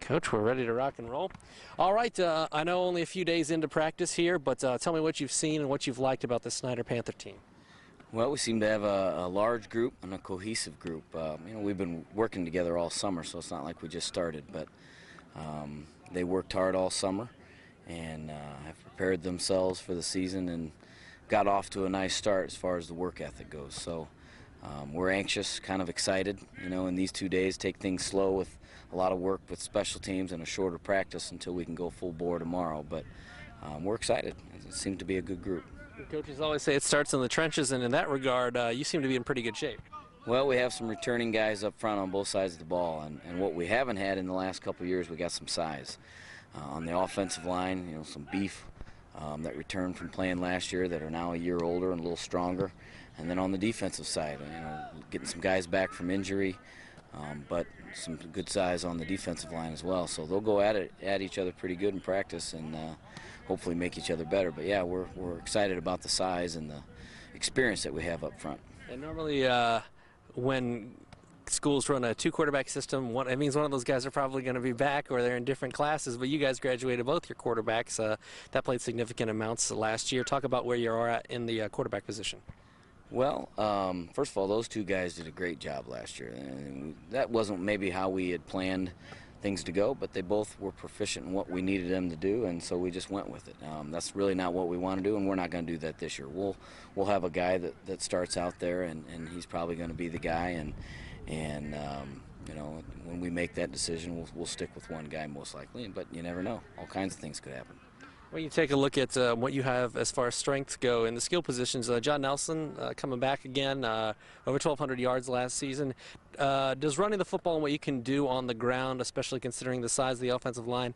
Coach, we're ready to rock and roll. All right, I know only a few days into practice here, but tell me what you've seen and what you've liked about the Snider Panther team. Well, we seem to have a large group and a cohesive group. We've been working together all summer, so it's not like we just started, but they worked hard all summer and have prepared themselves for the season and got off to a nice start as far as the work ethic goes. So we're anxious, kind of excited, in these 2 days, take things slow with a lot of work with special teams and a shorter practice until we can go full bore tomorrow. But we're excited. It seemed to be a good group. Coaches always say it starts in the trenches, and in that regard, you seem to be in pretty good shape. Well, we have some returning guys up front on both sides of the ball, and what we haven't had in the last couple of years, we got some size. On the offensive line, some beef that returned from playing last year that are now a year older and a little stronger. And then on the defensive side, getting some guys back from injury, but some good size on the defensive line as well. So they'll go at each other pretty good in practice and hopefully make each other better. But yeah, we're excited about the size and the experience that we have up front. And normally when schools run a two-quarterback system, it means one of those guys are probably going to be back or they're in different classes, but you guys graduated both your quarterbacks. That played significant amounts last year. Talk about where you are at in the quarterback position. Well, first of all, those two guys did a great job last year. And that wasn't maybe how we had planned things to go, but they both were proficient in what we needed them to do, and so we just went with it. That's really not what we want to do, and we're not going to do that this year. We'll have a guy that starts out there, and he's probably going to be the guy, and when we make that decision, we'll stick with one guy most likely, but you never know. All kinds of things could happen. When you take a look at what you have as far as strengths go in the skill positions, John Nelson coming back again, over 1,200 yards last season. Does running the football and what you can do on the ground, especially considering the size of the offensive line,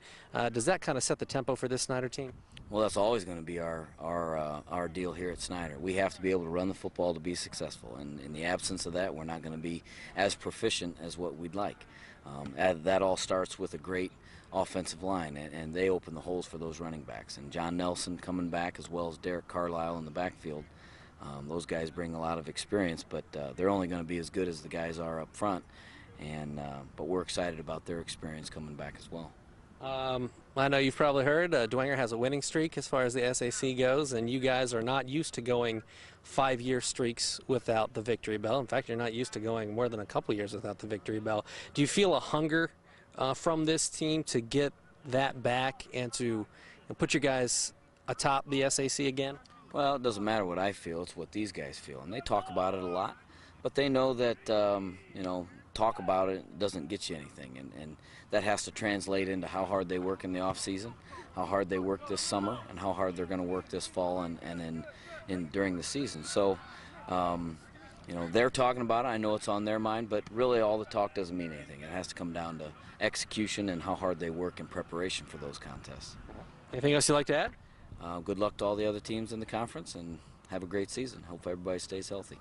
does that kind of set the tempo for this Snider team? Well, that's always going to be our deal here at Snider. We have to be able to run the football to be successful, and in the absence of that, we're not going to be as proficient as what we'd like. That all starts with a great offensive line, and they open the holes for those running backs. And John Nelson coming back, as well as Derek Carlisle in the backfield. Those guys bring a lot of experience, but they're only going to be as good as the guys are up front. But we're excited about their experience coming back as well. I know you've probably heard Dwenger has a winning streak as far as the SAC goes, and you guys are not used to going 5-year streaks without the victory bell. In fact, you're not used to going more than a couple years without the victory bell. Do you feel a hunger from this team to get that back and to put your guys atop the SAC again? Well, it doesn't matter what I feel, it's what these guys feel, and they talk about it a lot, but they know that talk about it doesn't get you anything, and that has to translate into how hard they work in the off season, how hard they work this summer, and how hard they're going to work this fall and during the season. So they're talking about it. I know it's on their mind, but really all the talk doesn't mean anything. It has to come down to execution and how hard they work in preparation for those contests. Anything else you'd like to add? Good luck to all the other teams in the conference, and have a great season. Hope everybody stays healthy.